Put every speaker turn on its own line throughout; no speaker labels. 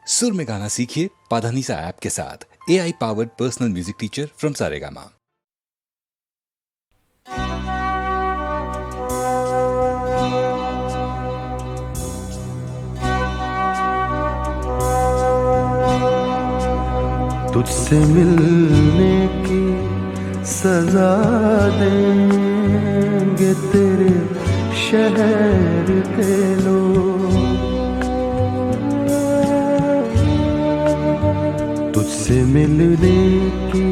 सुर में गाना सीखिए पाधानीसा ऐप के साथ। AI powered personal music teacher from Saregama.
तुझसे मिलने की सजा देंगे तेरे शहर के लोग, तुझसे मिलने की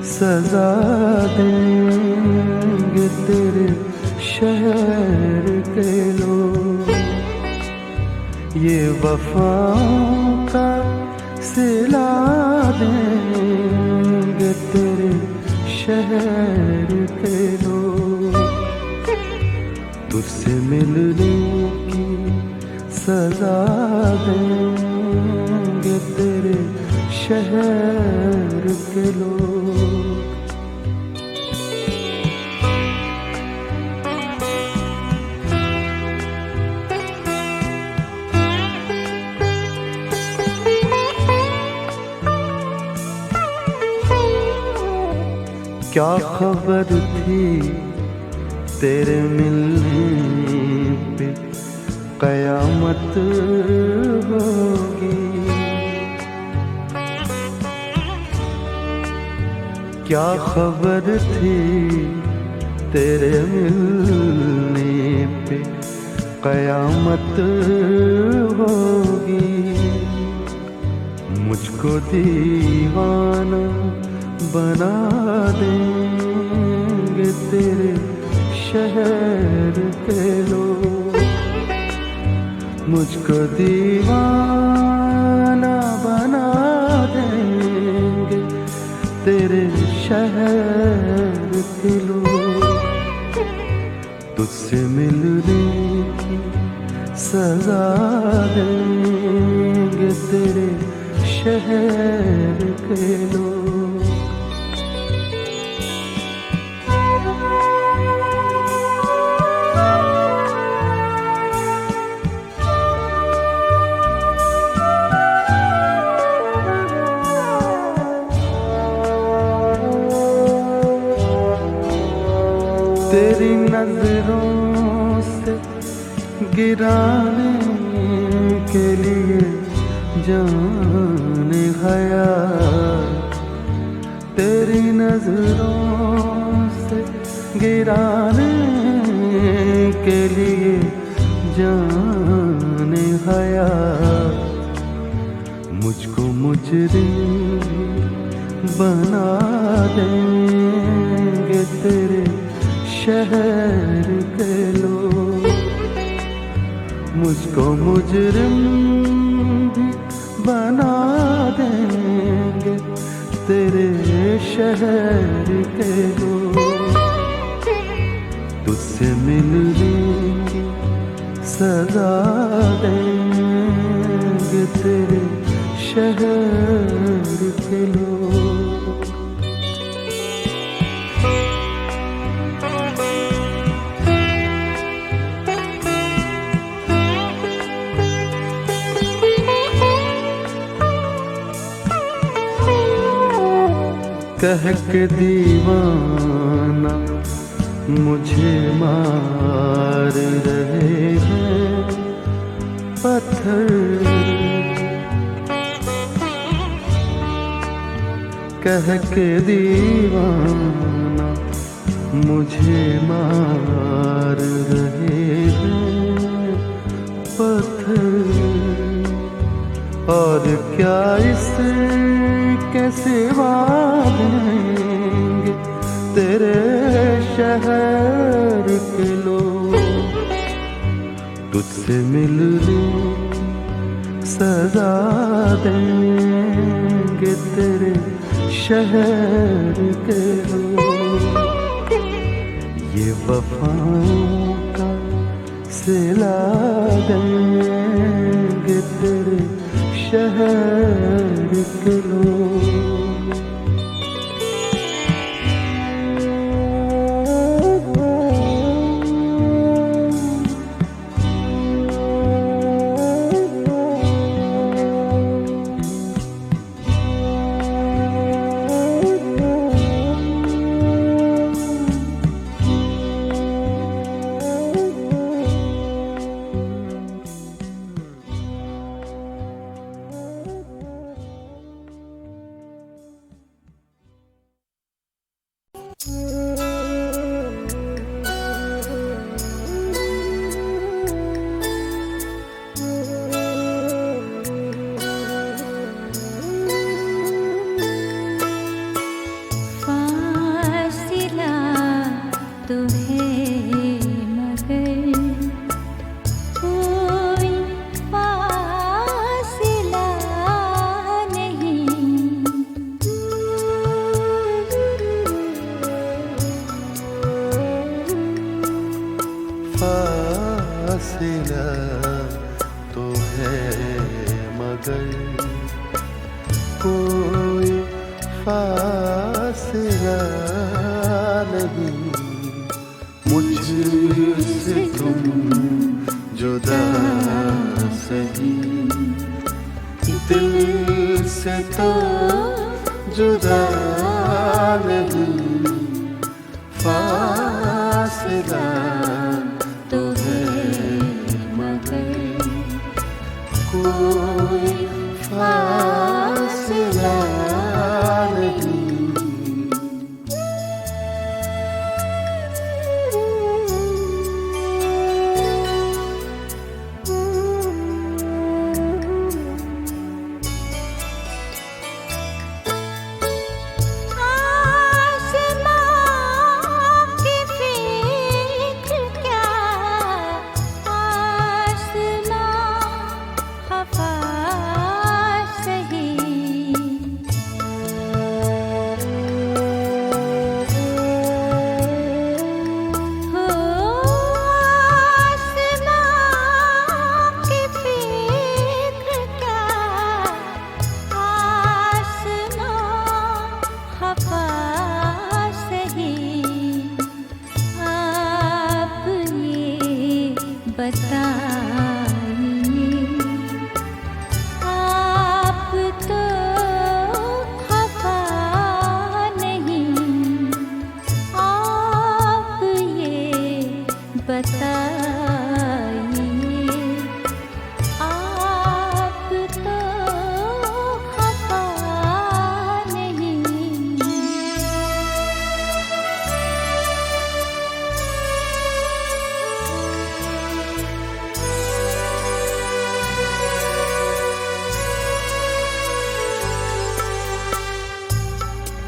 सजा देंगे तेरे शहर के लोग। ये वफाओं का सिला देंगे तेरे शहर के लोग, तुझसे मिलने की सजा देंगे तेरे शहर के लोग। क्या खबर थी तेरे मिलने पे कयामत होगी, क्या खबर थी तेरे मिलने पे कयामत होगी। मुझको दीवाना बना देंगे तेरे शहर के लोग, मुझको दीवाना बना देंगे तेरे शहर के लोग, तुझसे मिलने की सजा देंगे तेरे शहर के लोग। तेरी नजरों से गिराने के लिए जाने गया, तेरी नजरों से गिराने के लिए जाने गया। मुझको मुजरिम बना देंगे तेरे शहर के लोग, मुझको मुजरिम भी बना देंगे तेरे शहर के लोग, तुझसे मिलने की सजा देंगे तेरे शहर के लोग। कह के दीवाना मुझे मार रहे हैं पत्थर, कह के दीवाना मुझे मार रहे हैं पत्थर, और क्या इसके सिवा देंगे तेरे शहर के लोग, तुझसे मिलने सजा देंगे तेरे शहर के लोग। ये वफाओं का सिला देंगे तेरे शहर के लोग। मगर कोई फासला नहीं, मुझसे तुम जुदा सही, दिल से तो जुदा नहीं, फासला तो है मगर कोई फासला नहीं।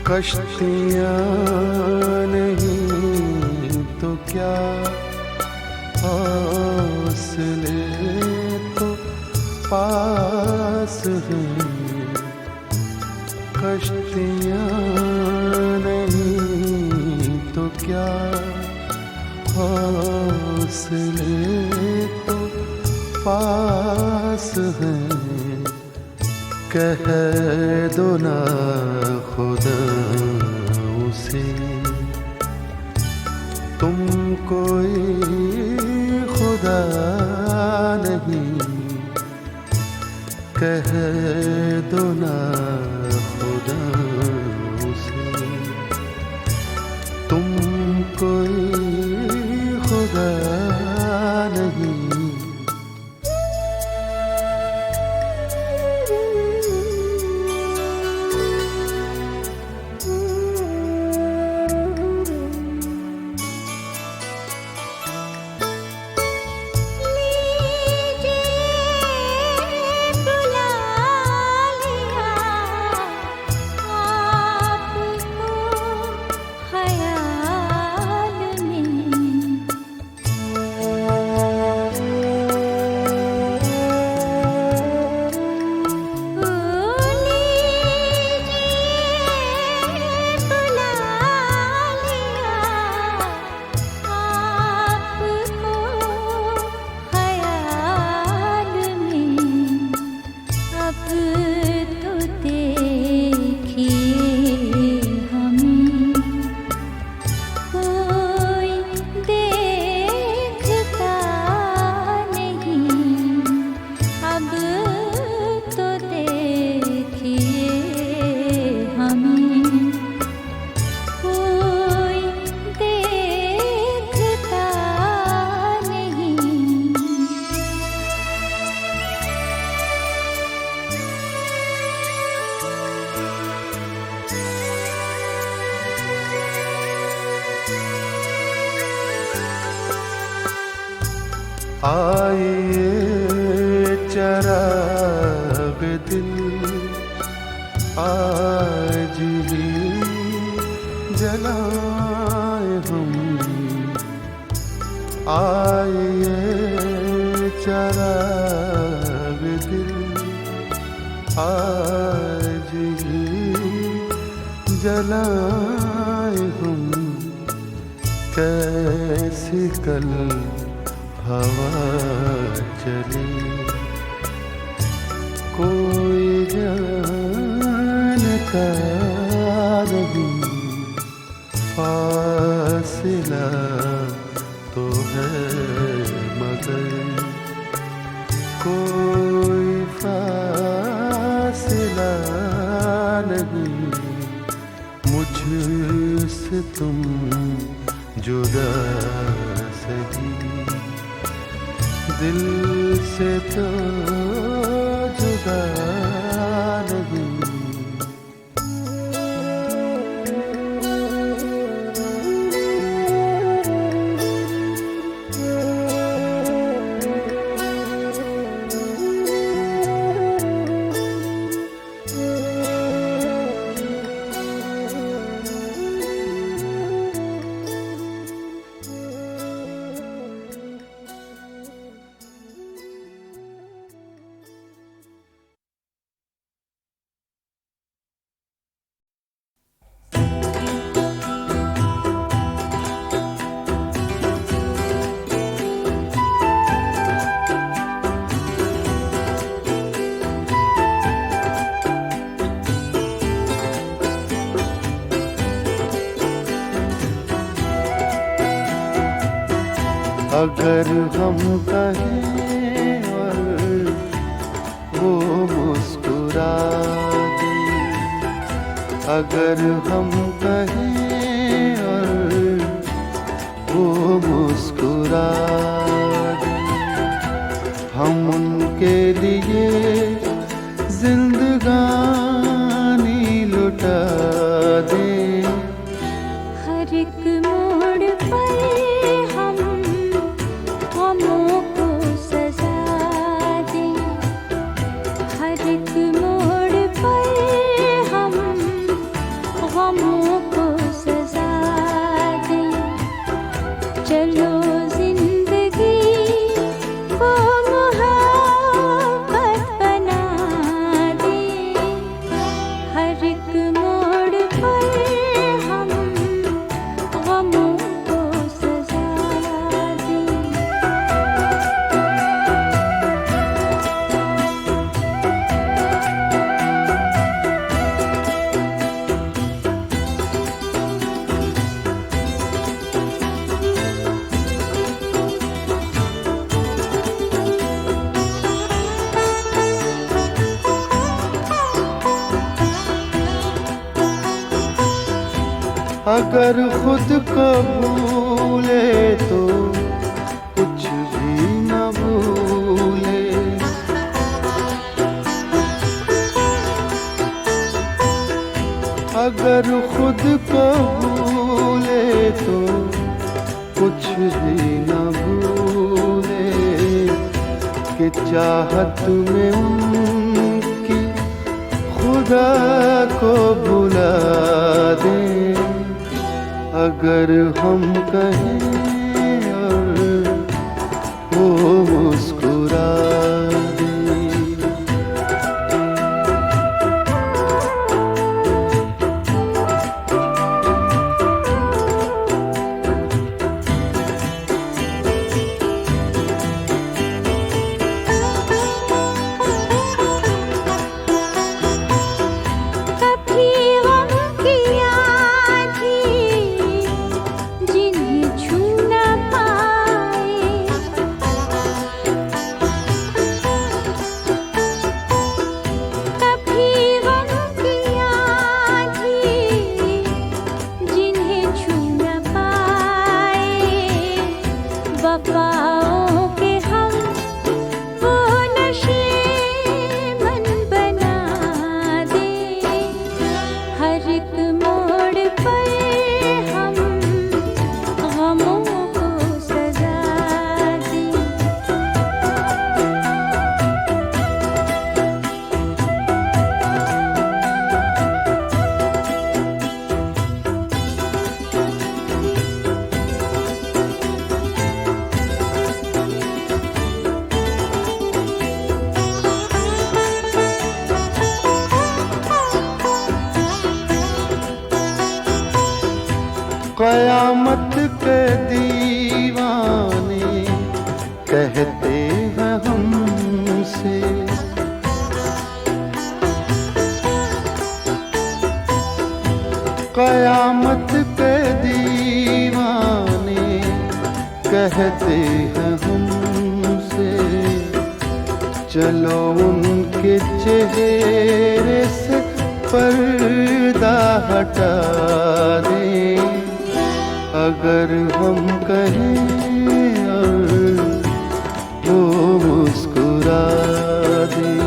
कश्तियाँ नहीं तो क्या हौसले तो पास हैं, कश्तियाँ नहीं तो क्या हौसले तो पास हैं, कह दो ना खुदा उसे तुम कोई खुदा नहीं, कह दो ना खुदा उसे तुम कोई खुदा नहीं। आइए चराग दिल आज ही जलाए हम, आइए चराग दिल आज ही जलाए हम, कैसी कल हवा चली कोई सकता नहीं, फासिला तो है मगर कोई फासिला नहीं। मुझसे तुम जुदा सही, दिल से तो जुदा नहीं। अगर हम कहें और वो मुस्कुरा दे, अगर हम कहें और वो मुस्कुरा दे, हम उनके लिए जिंदगानी लुटा दें।
हर एक मोड़ पर हम गमों को सजा दें, हर एक मोड़ पर हम गमों को सजा दें। चलो जिंदगी को मोहब्बत बना दें, हर एक मोड़ पर हम गमों को सजा दें।
अगर खुद को भूले तो कुछ भी न भूले, अगर खुद को भूले तो कुछ भी न भूले, कि चाहत में उनकी खुदा को भुला दे। अगर हम कहें और वो मुस्कुरा दे।
कभी गम की आँधी जिन्हें छू न पाए, कभी गम की आँधी जिन्हें छू न पाए, वफाओं के हम वो नशे मन बना दें। हर एक मोड़ पर हम गमों को सजा दें।
क़यामत के दीवाने कहते हैं हमसे, कयामत के दीवाने कहते हैं हमसे, चलो उनके चेहरे से पर्दा हटा दें। अगर हम कहें और वो मुस्कुरा दें।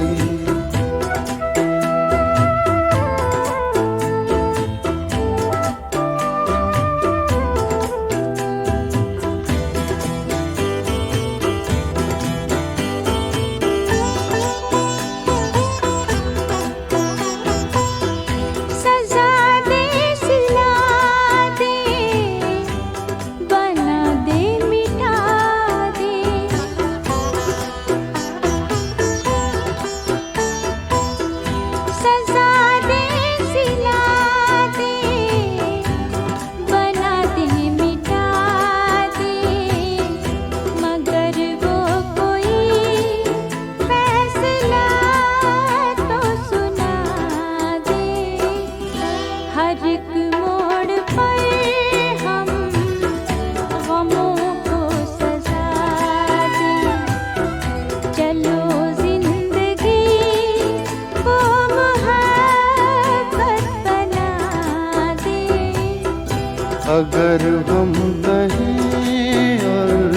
अगर हम कहें और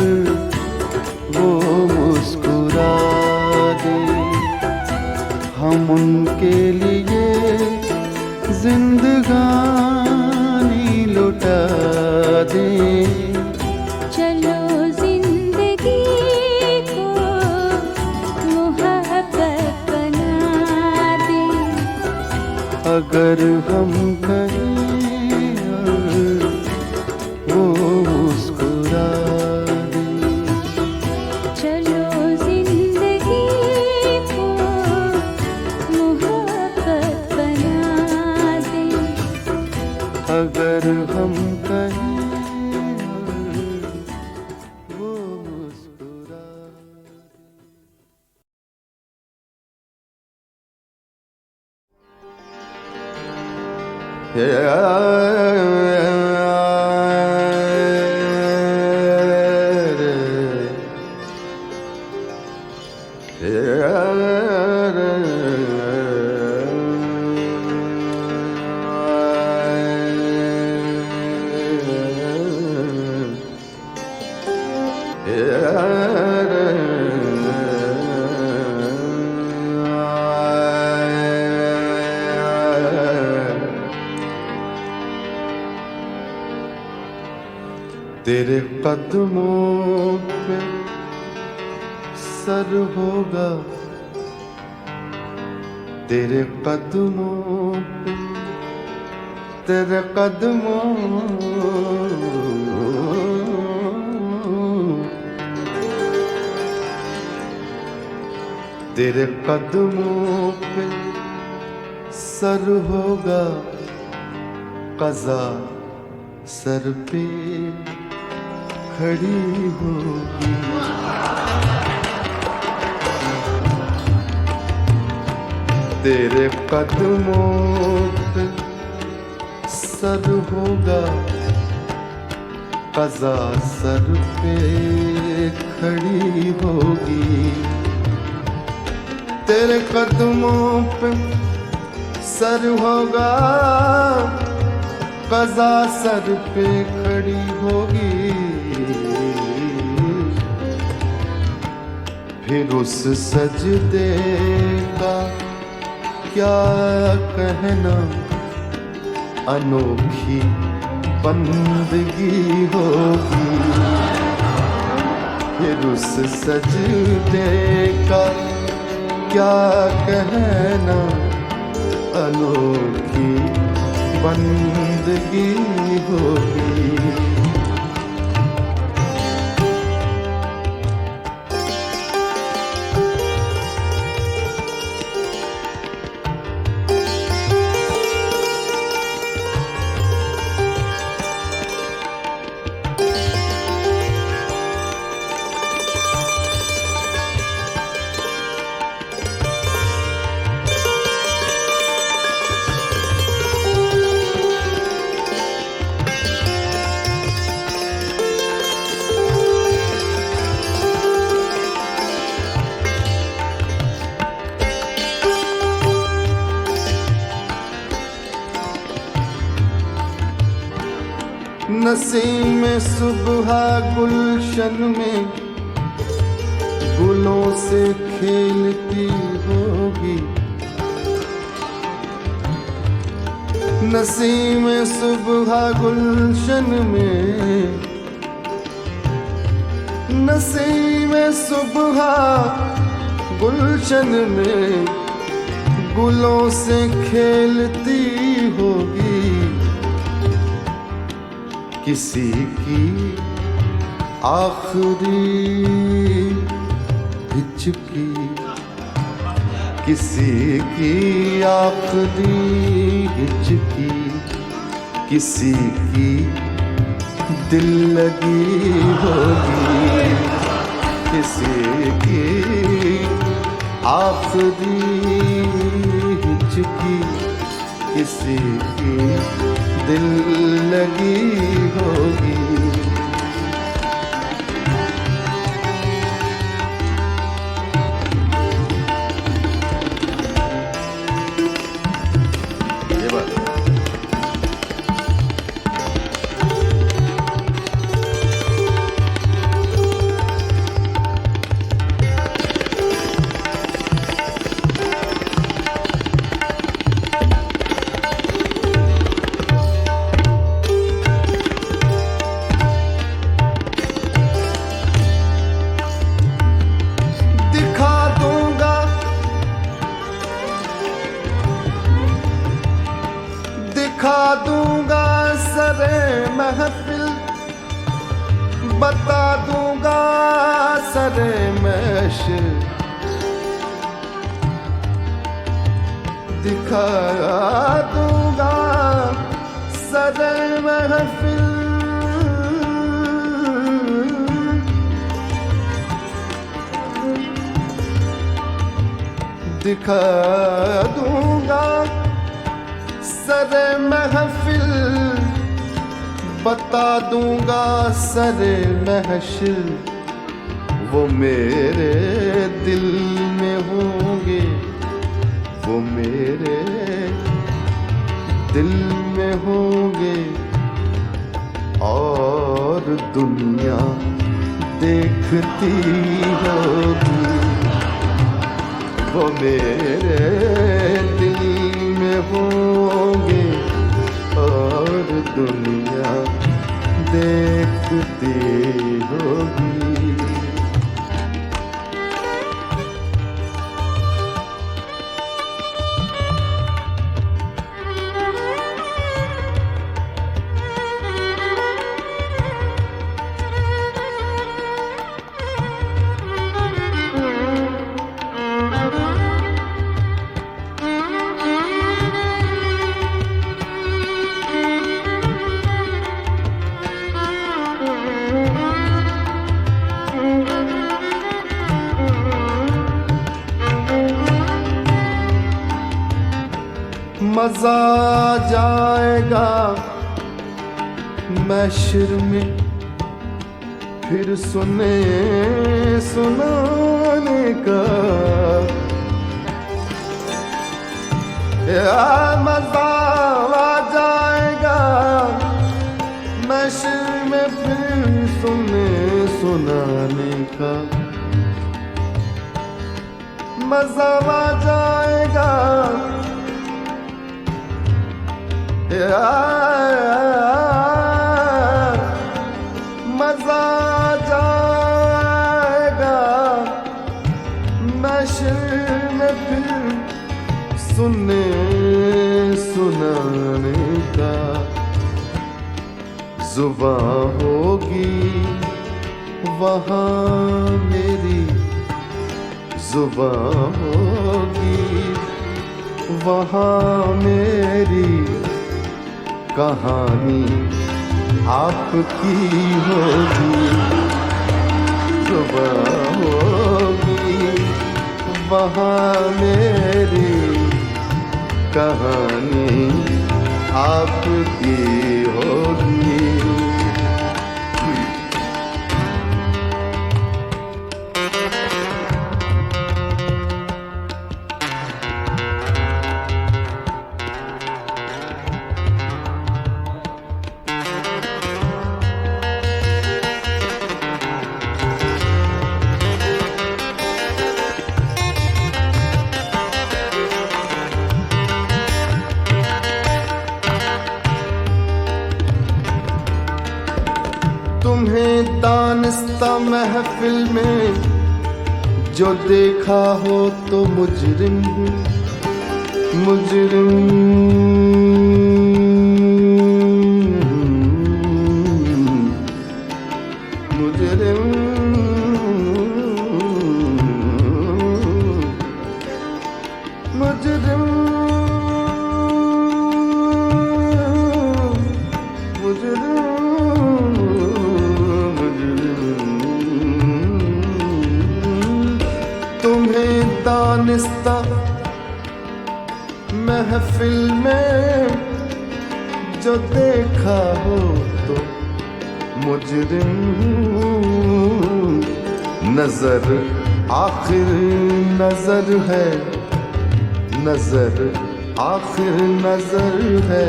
वो मुस्कुरा दे, हम उनके लिए जिंदगानी लुटा दें।
चलो जिंदगी को मोहब्बत बना दें।
अगर हम कहें वो मुस्कुरा दे,
चलो जिंदगी को मोहब्बत बना दें।
अगर हम कहें वो मुस्कुरा दे। तेरे कदमों पे सर होगा, तेरे कदमों पे, तेरे कदमों तेरे कदमों पे सर होगा, क़ज़ा सर पे खड़ी होगी। तेरे कदमों पे सर होगा, क़ज़ा सर पे खड़ी होगी। तेरे कदमों पे सर होगा, क़ज़ा सर पे खड़ी होगी। फिर उस सजदे का क्या कहना, अनोखी बंदगी होगी। फिर उस सजदे का क्या कहना, अनोखी बंदगी होगी। नसीम सुबह गुलशन में गुलों से खेलती होगी, नसीम सुबह गुलशन में, नसीम सुबह गुलशन में गुलों से खेलती होगी। किसी की आखिरी हिचकी, किसी की आखिरी हिचकी, किसी की दिल लगी होगी, किसी की आखिरी हिचकी, किसी की दिल लगी होगी। ये बात है। दिखा दूंगा सरे महफिल, बता दूंगा सरे महशिर, दिखा दूंगा सरे महफिल, दिखा दूंगा सरे महफिल, बता दूंगा सरे महशिर। वो मेरे दिल में होंगे, वो मेरे दिल में होंगे, और दुनिया देखती होगी। वो मेरे दिल में होंगे और दुनिया देखती होगी। मजा जाएगा महशर में फिर सुने सुनाने का, या मजा आ जाएगा महशर में फिर सुने सुनाने का, मजा आ जाएगा मजा जाएगा महशर में फिर सुनने सुनाने का। जुबां होगी वहाँ मेरी, जुबां होगी वहाँ मेरी, कहानी आपकी होगी। जुबां होगी वहाँ मेरी, कहानी आपकी होगी। तुम्हें दानिस्ता महफिल में जो देखा हो तो मुजरिम मुजरिम मुजरिम मुजरिम तुम्हें दानिस्ता महफिल में जो देखा हो तो मुजरिम नजर आखिर नजर है नजर आखिर नजर है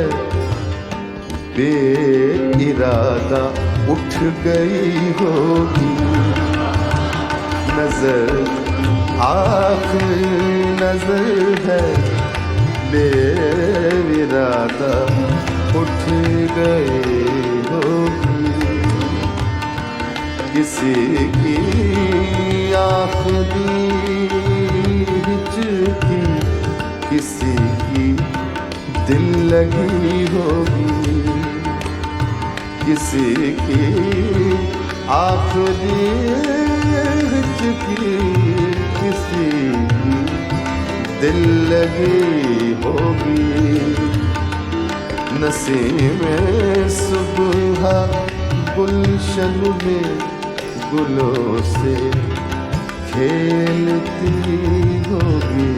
बेइरादा उठ गई होगी नजर आखिर नजर है बेइरादा उठ गई होगी किसी की आखिरी हिचकी किसी की दिल लगी होगी किसी की आखिरी हिचकी किसी की दिल लगी होगी नसीम सुबह गुलशन में गुलों से खेलती होगी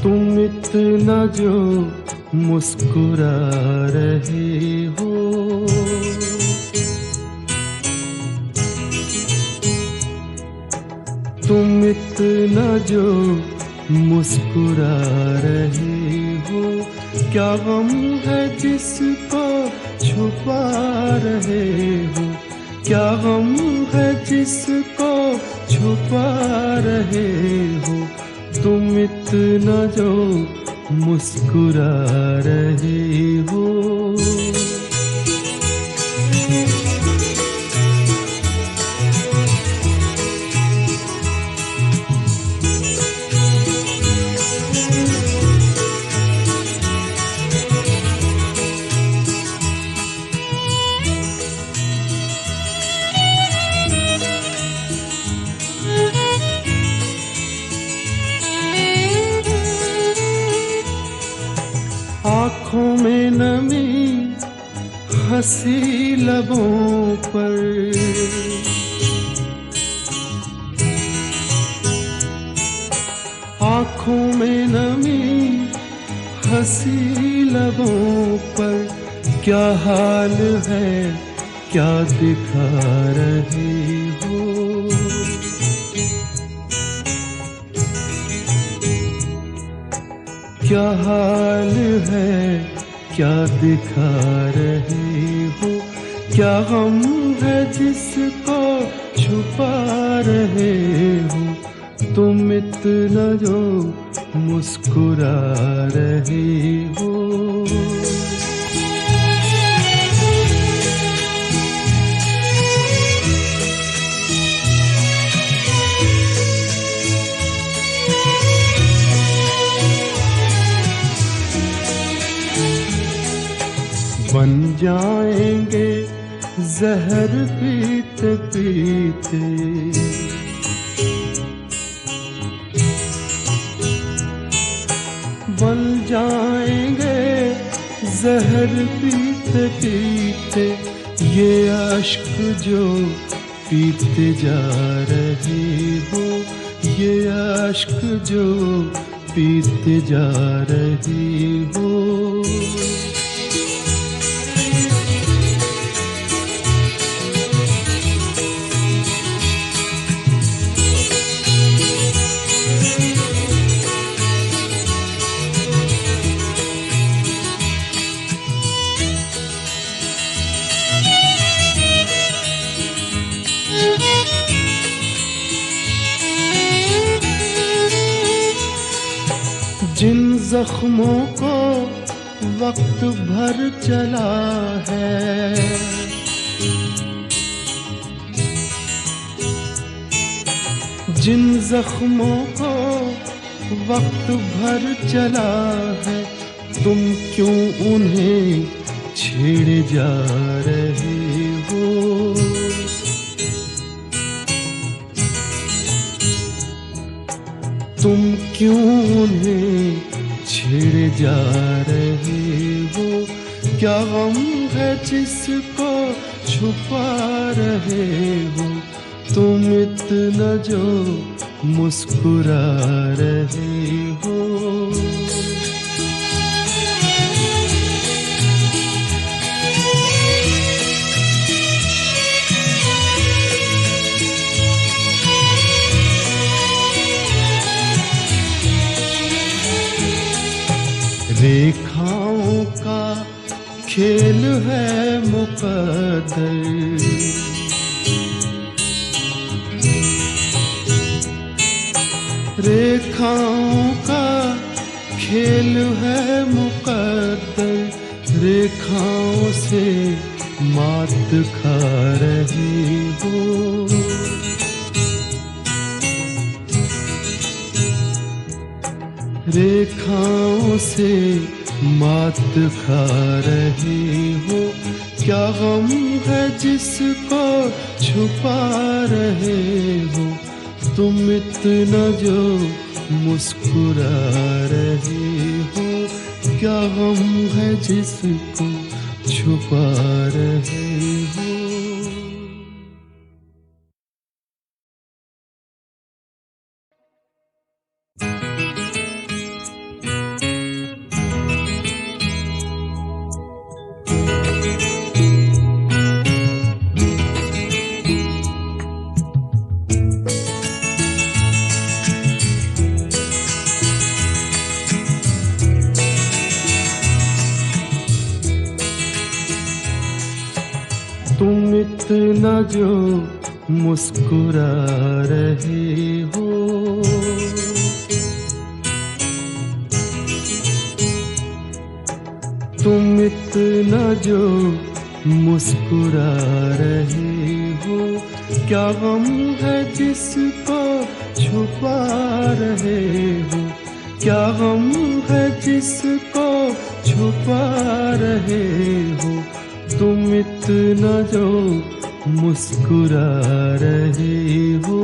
तुम इतना जो मुस्कुरा रहे हो तुम इतना जो मुस्कुरा रहे हो क्या गम है जिसको छुपा रहे हो क्या गम है जिसको छुपा रहे हो तुम इतना जो मुस्कुरा रहे हो आँखों में नमी हंसी लबों पर आँखों में नमी हंसी लबों पर क्या हाल है क्या दिखा रहे हो क्या हाल है क्या दिखा रहे हो क्या गम है जिसको छुपा रहे हो तुम इतना जो मुस्कुरा रहे हो बन जाएंगे जहर पीते पीते बन जाएंगे जहर पीते पीते ये अश्क जो पीते जा रहे हो ये अश्क जो पीते जा रहे हो जिन जख्मों को वक्त भर चला है, जिन जख्मों को वक्त भर चला है, तुम क्यों उन्हें छेड़े जा रहे हो? तुम क्यों उन्हें छेड़े जा रहे हो? क्या गम है जिसको छुपा रहे हो? तुम इतना जो मुस्कुरा रहे हो। रेखाओं का खेल है मुकद्दर, रेखाओं का खेल है मुकद्दर, रेखाओं से मात खा रही हो। रेखाओं से मात खा रही हो। क्या गम है जिसको छुपा रहे हो? तुम इतना जो मुस्कुरा रहे हो। क्या गम है जिसको छुपा रहे हो? तुम इतना जो मुस्कुरा रहे हो। तुम इतना जो मुस्कुरा रहे हो। क्या गम है जिसको छुपा रहे हो? क्या गम है जिसको छुपा रहे हो? तुम इतना जो मुस्कुरा रहे हो।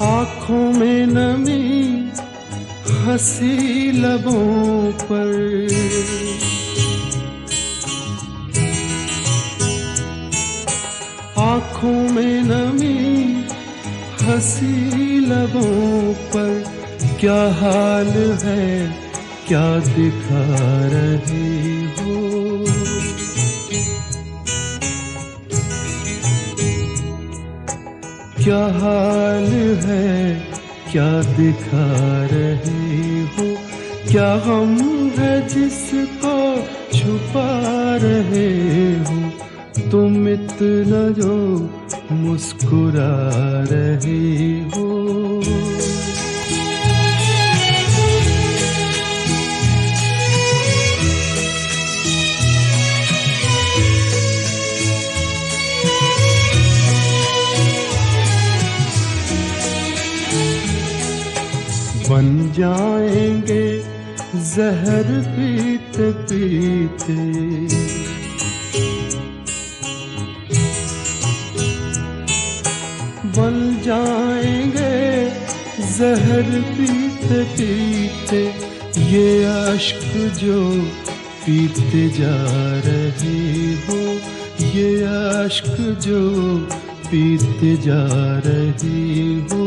आँखों में नमी हंसी लबों पर, आँखों में नमी हंसी लबों पर। क्या हाल है क्या दिखा रहे हो? क्या हाल है क्या दिखा रहे हो? क्या गम है जिसको छुपा रहे हो? तुम इतना जो मुस्कुरा रहे हो। बन जाएंगे जहर पीते पीते, बन जाएंगे जहर पीते पीते। ये अश्क जो पीते जा रहे हो, ये अश्क जो पीते जा रहे हो।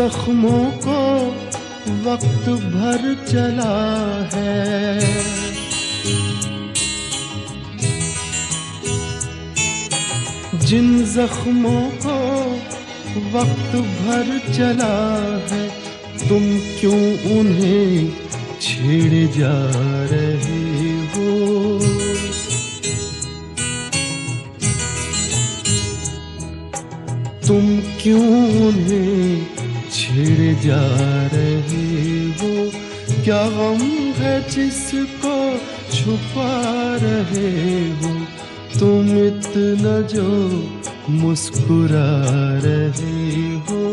जख्मों को वक्त भर चला है, जिन जख्मों को वक्त भर चला है, तुम क्यों उन्हें छेड़े जा रहे हो। तुम क्यों उन्हें छेड़े जा रहे हो। क्या गम है जिसको छुपा रहे हो, तुम इतना जो मुस्कुरा रहे हो।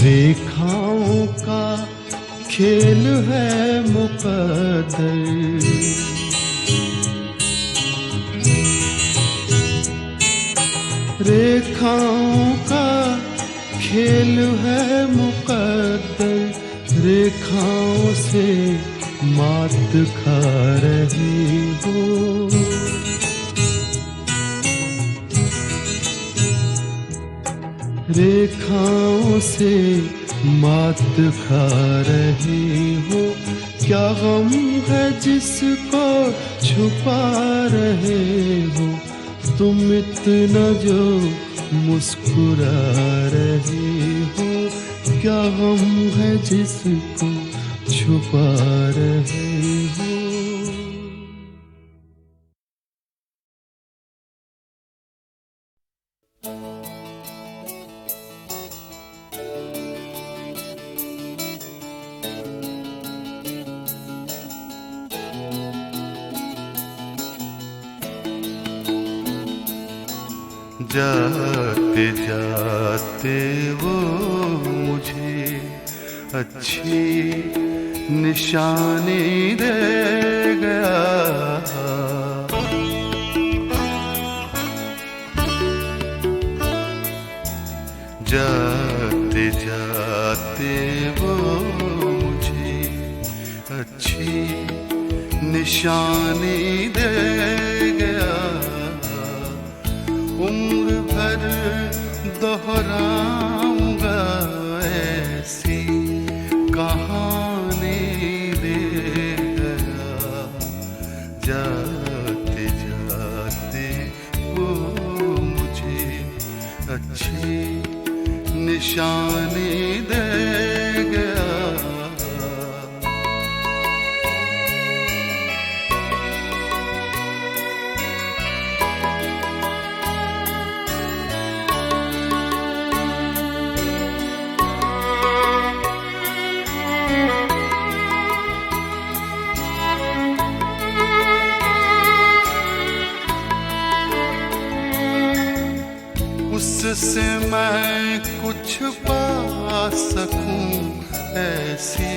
रेखाओं का खेल है मुकद्दर, रेखाओं का खेल है मुकद्दर, रेखाओं से मात खा रहे हो। रेखाओं से मात खा रहे हो। क्या गम है जिसको छुपा रहे हो, तुम इतना जो मुस्कुरा रहे हो। क्या गम है जिसको छुपा रहे हो।
जाते जाते वो मुझे अच्छी निशानी दे गया। जाते जाते वो मुझे अच्छी निशानी दे गया। उम्र भर दोहराऊंगा ऐसी कहानी दे गया। जाते जाते वो मुझे अच्छी निशानी दे गया। उससे मैं कुछ पा सकूं ऐसी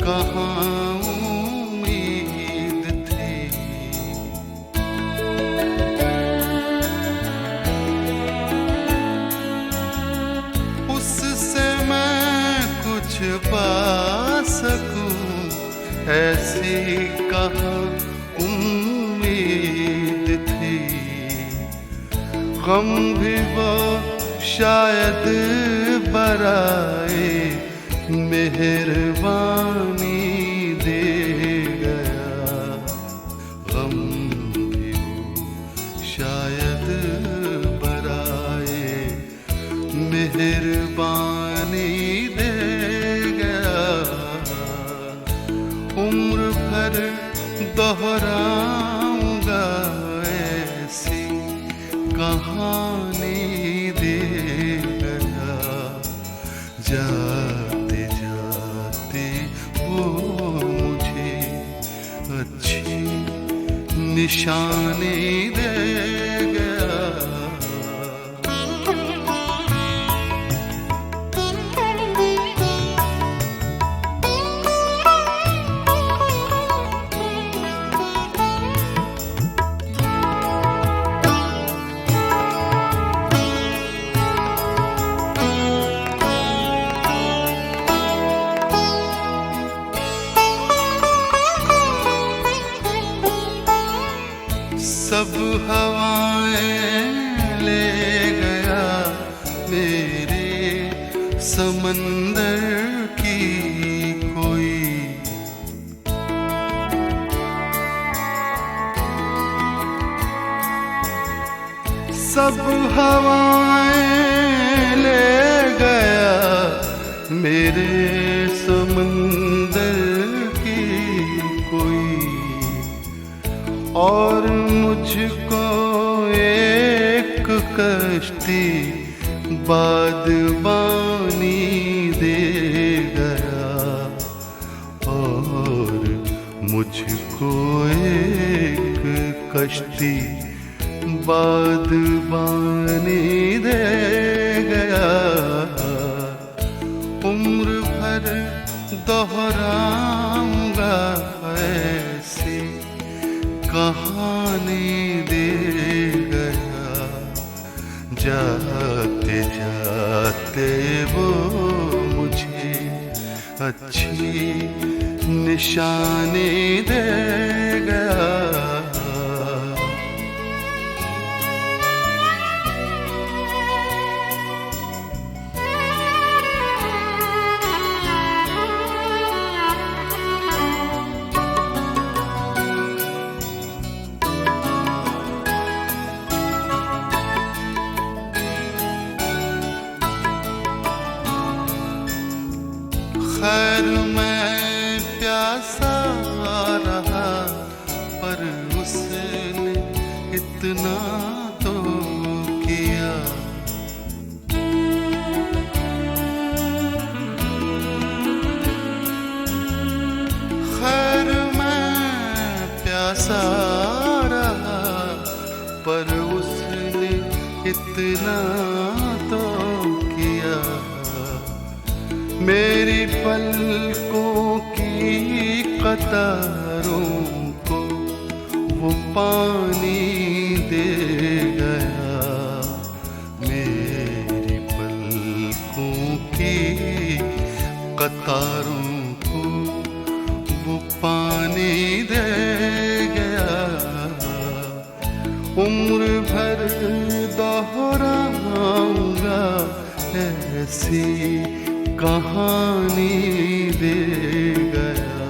कहाँ उम्मीद थी। उससे मैं कुछ पा सकूं ऐसी कहाँ उम्मीद थी। गम भी वो शायद बराए मेहरबानी दे गया। गम भी वो शायद बराए मेहरबानी दे गया। उम्र भर दोहराऊंगा ऐसी कहानी दे गया। जाते जाते वो मुझे अच्छी निशानी दे गया। हवाएं ले गया मेरे समंदर की कोई। सब हवाएं ले गया मेरे समंदर की कोई, और मुझको एक कश्ती बादबानी दे गया, और मुझको एक कश्ती बादबानी दे गया। उम्र भर दोहराऊंगा ऐसी कहानी दे गया। जाते जाते वो मुझे अच्छी निशानी दे गया। खैर मैं प्यासा रहा पर उसने इतना तो किया। खैर मैं प्यासा रहा पर उसने इतना तो किया। मेरी पलकों की कतारों को वो पानी दे गया। मेरी पलकों की कतारों को वो पानी दे गया। उम्र भर दोहराऊंगा ऐसी कहानी दे गया।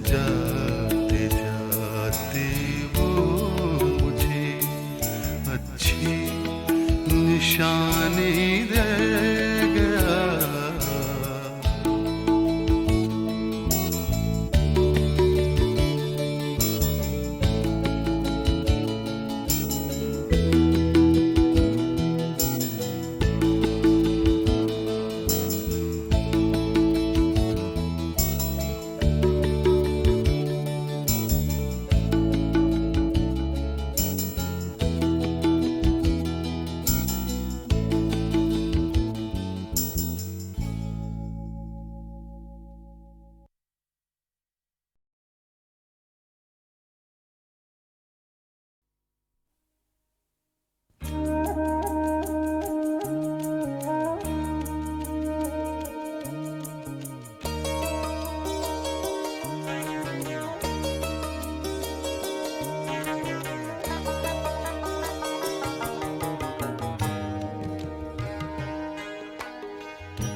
जाते जाते वो मुझे अच्छी निशानी दे गया।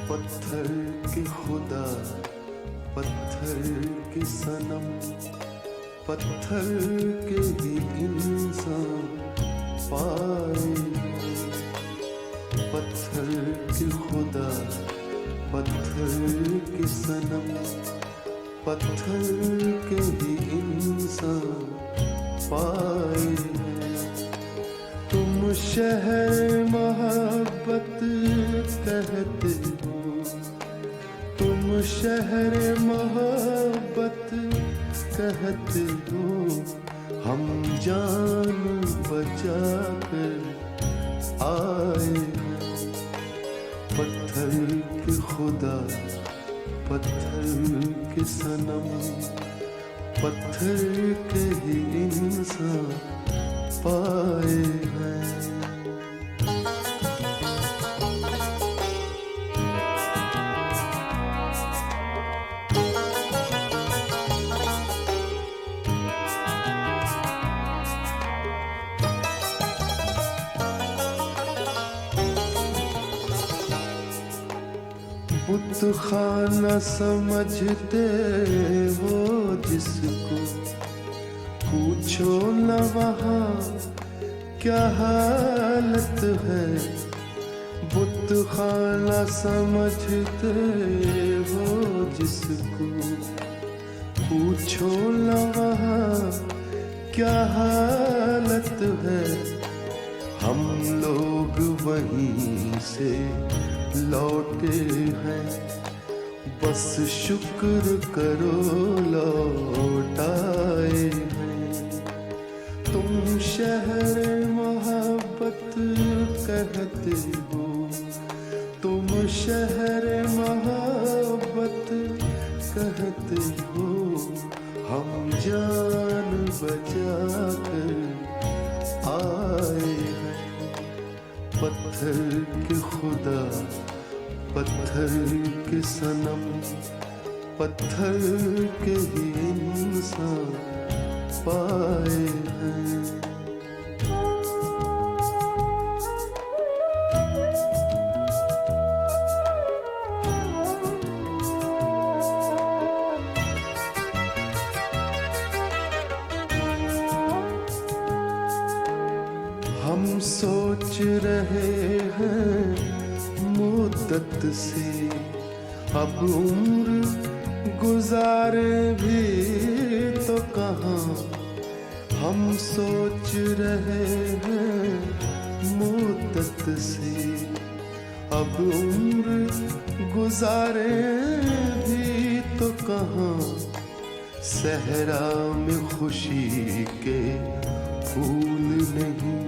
पत्थर के खुदा, पत्थर के सनम, पत्थर के ही इंसान पाए। पत्थर के खुदा, पत्थर के सनम, पत्थर के ही इंसान पाए। तुम शहर मोहब्बत कहते हो, तुम शहर मोहब्बत कहते हो। हम जान बचा कर आए हैं। पत्थर के खुदा, पत्थर के सनम, पत्थर के ही इंसान पाए हैं। बुतखाना समझते हो जिसको, पूछो न वहाँ क्या हालत है। बुतखाना समझते हो जिसको, पूछो न वहाँ क्या हालत है। हम लोग वहीं से लौटे हैं, बस शुक्र करो लौट आए हैं। तुम शहर मोहब्बत कहते हो, तुम शहर मोहब्बत कहते हो। हम जान बचा कर आए हैं। पत्थर के खुदा, पत्थर के सनम, पत्थर के ही इंसान पाए हैं। हम सोच रहे हैं मुद्दत से, अब उम्र गुजारे भी तो कहाँ। हम सोच रहे हैं मुद्दत से, अब उम्र गुजारे भी तो कहाँ। सहरा में खुशी के फूल नहीं,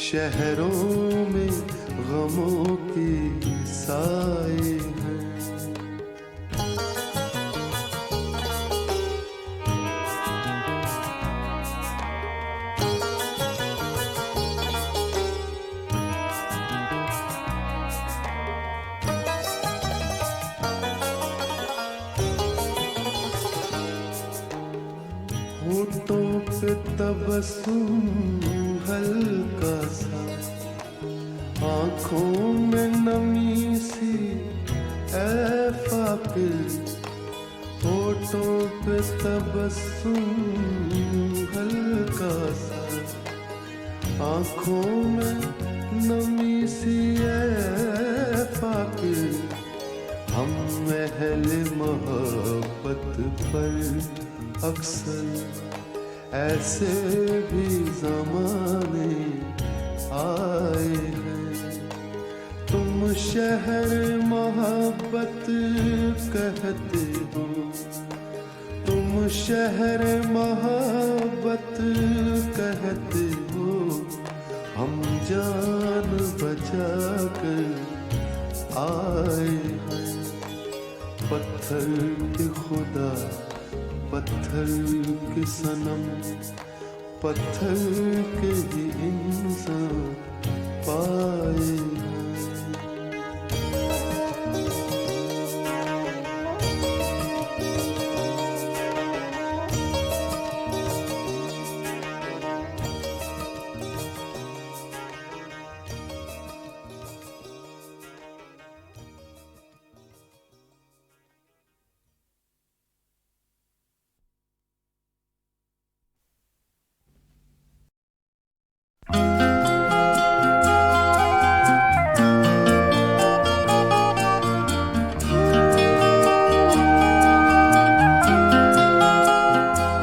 शहरों में गमों के साए हैं। होठों पे तबस्सुम हल्का सा, आँखों में नमी सी ऐ फाकिर। होठों पे तबस्सुम हल्का सा, आँखों में नमी सी ऐ फाकिर। हम अहले मोहब्बत पर अक्सर ऐसे भी ज़माने आए हैं। तुम शहर मोहब्बत कहते हो, तुम शहर मोहब्बत कहते हो। हम जान बचा कर आए हैं। पत्थर के खुदा, पत्थर के सनम, पत्थर के ही इंसान पाए हैं।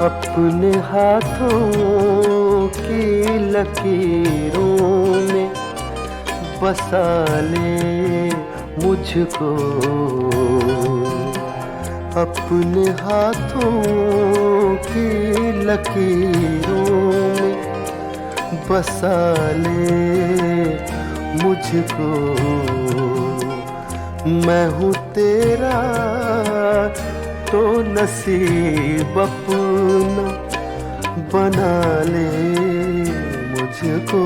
अपने हाथों की लकीरों में बसा ले मुझको, अपने हाथों की लकीरों में बसा ले मुझको। मैं हूँ तेरा तो नसीब अपना बना ले मुझको।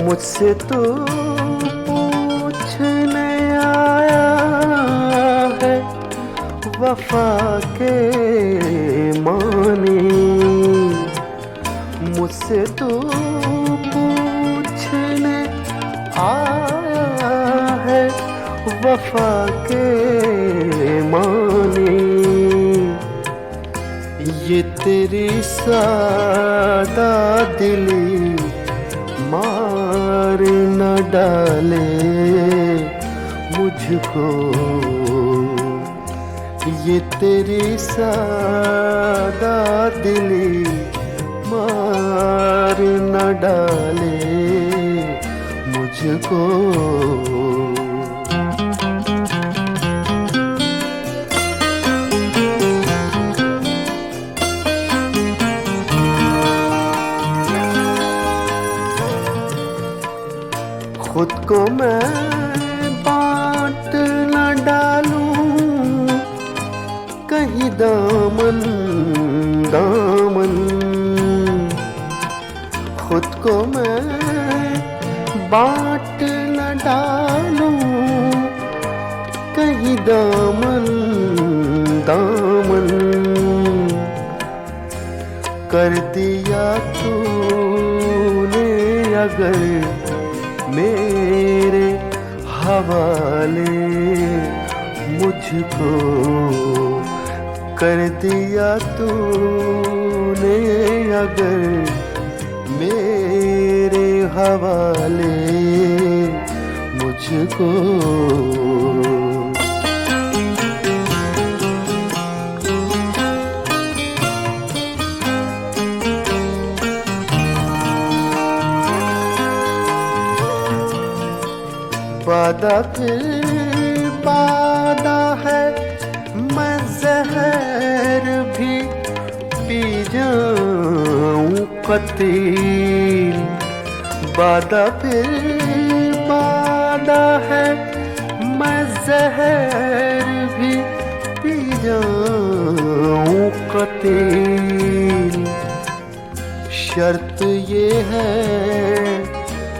मुझसे तो पूछने आया है वफा के माने मुझसे तो पूछने आया है वफा के माने ये तेरी सादा दिली मार न डाले मुझको ये तेरी सादा दिली मार न डाले मुझको खुद को मैं बांट न डालूं कहीं दामन दामन खुद को मैं बांट न डालूं कहीं दामन दामन कर दिया तूने अगर मेरे हवाले मुझको कर दिया तूने अगर मेरे हवाले मुझको वादा फिर वादा है मैं जहर भी पी जाऊं कतील वादा फिर वादा है मैं जहर भी पी जाऊं कतील शर्त ये है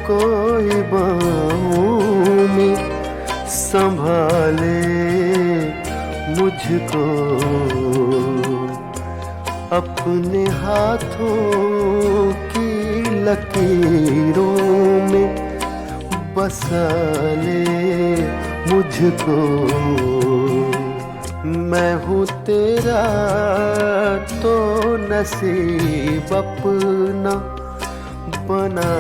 कोई बाहों में संभाले मुझको अपने हाथों की लकीरों में बसा ले मुझको मैं हूँ तेरा तो नसीब अपना बना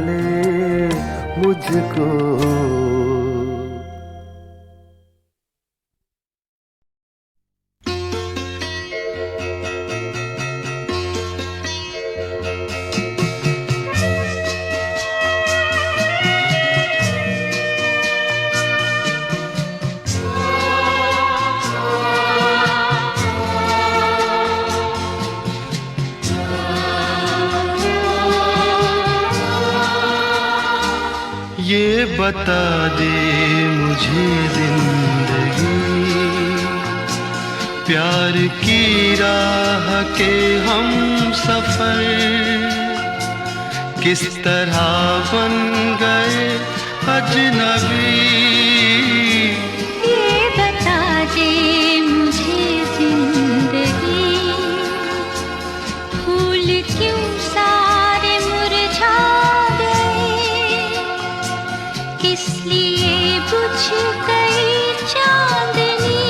ले मुझको
ये बता दे मुझे जिंदगी प्यार की राह के हम सफर किस तरह बन गए अजनबी
ये बता दे मुझे जिंदगी फूल क्यों सारे मुरझा किस लिए बुझ गई चांदनी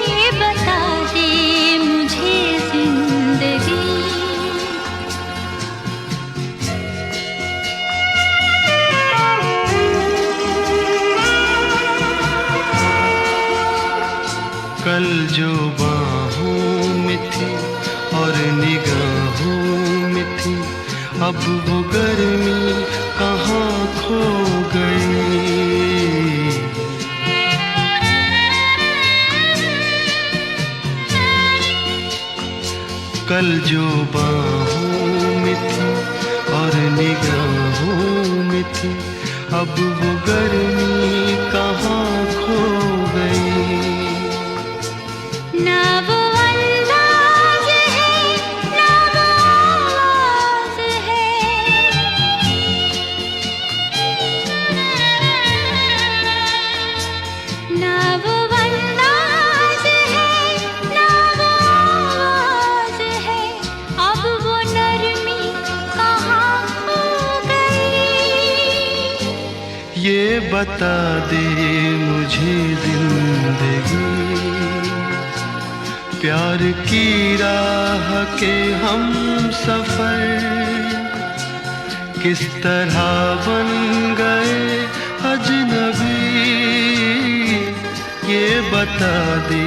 ये बता दे मुझे जिंदगी
कल जो बाहों में थी और निगाहों में थी अब वो गर्मी कहाँ खो गई कल जो बाहों में थी और निगाहों में थी अब वो गर्मी कहाँ खो गई
ना वो अंदाज है ना वो आवाज है ना वो अंदाज
बता दे मुझे जिंदगी प्यार की राह के हम सफर किस तरह बन गए अजनबी, ये बता दे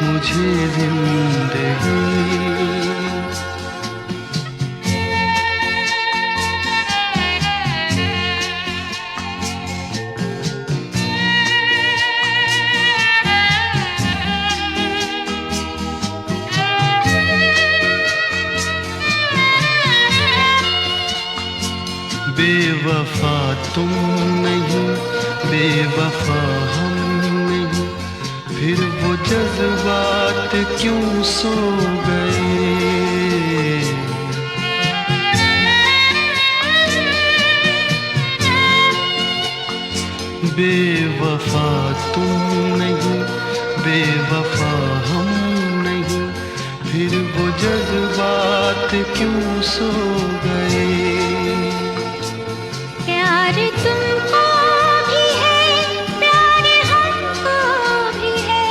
मुझे जिंदगी। बेवफा तुम नहीं, बेवफा हम नहीं, फिर वो जज्बात क्यों सो गए। बेवफा तुम नहीं, बेवफा हम नहीं, फिर वो जज्बात क्यों सो गए।
प्यार तुमको भी है, प्यार हमको भी है,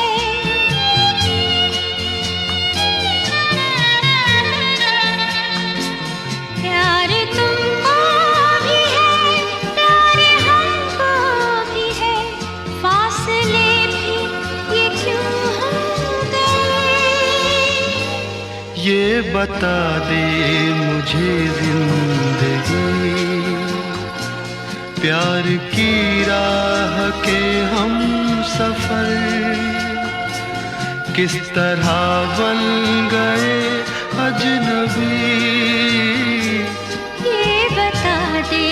प्यार तुमको भी है, प्यार हमको भी है, फासले भी ये क्यों हो गए।
ये बता दे मुझे जिंदगी प्यार की राह के हम सफर किस तरह बन गए अजनबी,
ये बता दे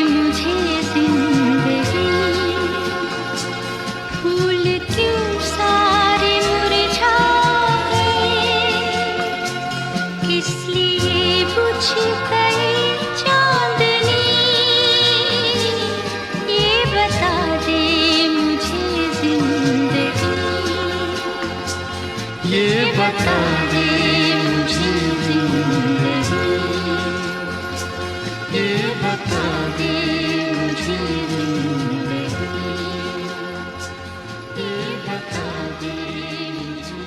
मुझे जिंदगी फूल क्यों सारे मुरझा गए, किस लिए बुझ गई चांदनी, ये बता दे मुझे जिंदगी,
ये बता दे मुझे जिंदगी, ये बता दे मुझे जिंदगी, ये बता दे मुझे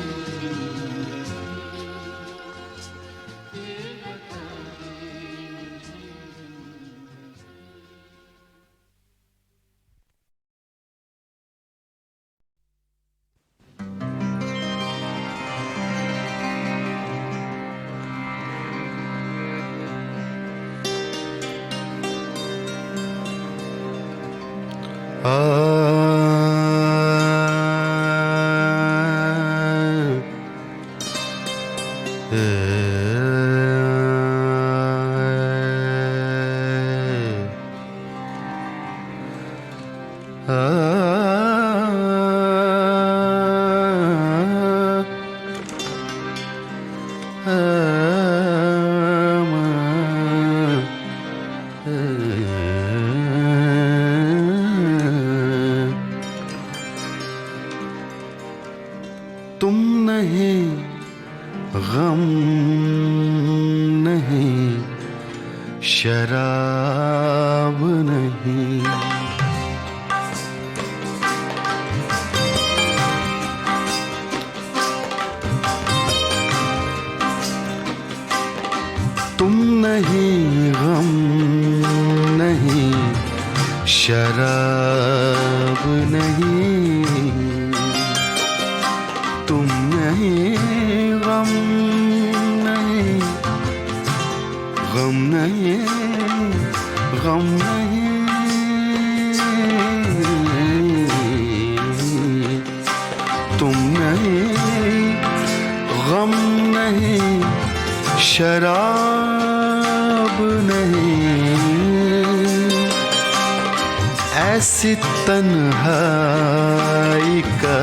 तुम नहीं, गम नहीं, शराब नहीं, तुम नहीं, गम नहीं, शराब नहीं, तुम नहीं, गम नहीं, गम नहीं, गम नहीं, तुम नहीं, गम नहीं, शराब नहीं, ऐसी तन्हाई का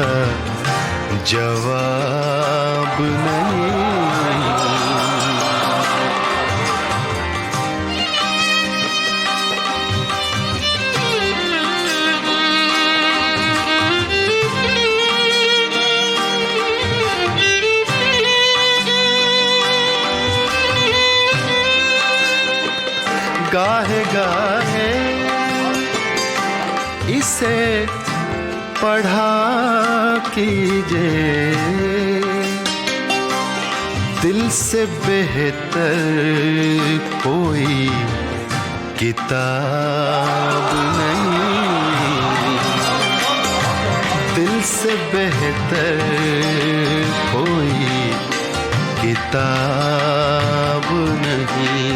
जवाब नहीं। गाहे गाहे इसे पढ़ा कीजिए, दिल से बेहतर कोई किताब नहीं, दिल से बेहतर कोई किताब नहीं।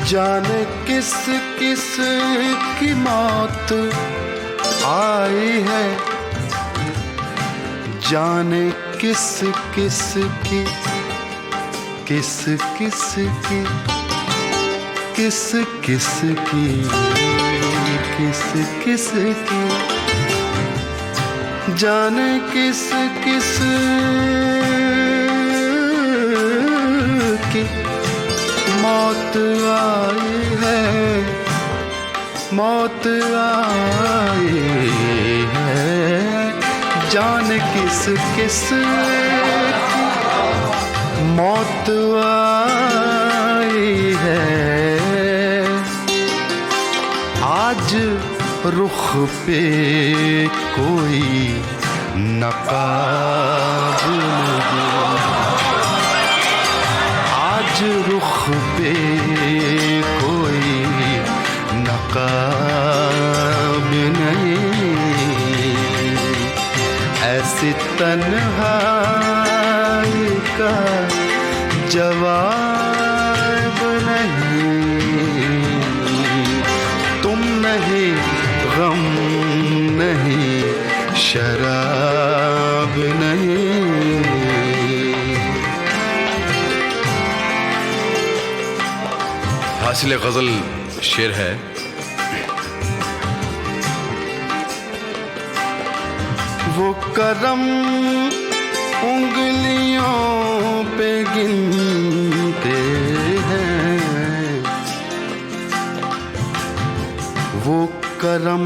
जाने किस किस की मौत आई है, जाने किस किस की, किस किस की, किस किस की, किस किस की, जाने किस किस की मौत आई है, मौत आई है, जाने किस किस की मौत आई है। आज रुख पे कोई नकाब नहीं, आज रुख पे कोई नकाब नहीं, ऐसी तन्हाई का जवाब नहीं, तुम नहीं, गम नहीं, शराब नहीं।
हासिल गजल शेर है।
वो करम उंगलियों पे गिनते हैं, वो करम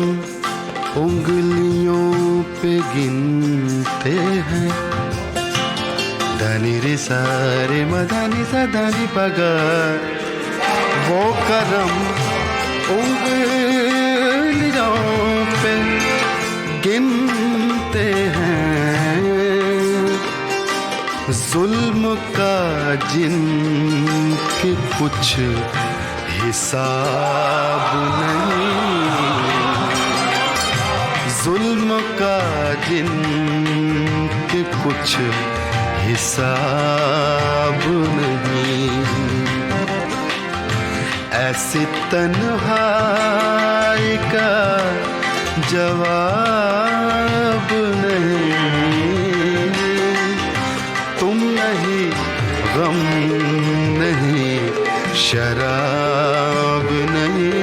उंगलियों पे गिनते हैं। धनी रे सारे मधानी सा धनी पगा, वो करम उंगलियों पे गिनते हैं। जुल्म का जिनके कुछ हिसाब नहीं, जुल्म का जिनके कुछ हिसाब नहीं, ऐसी तन्हाई का जवाब नहीं, तुम नहीं, गम नहीं, शराब नहीं।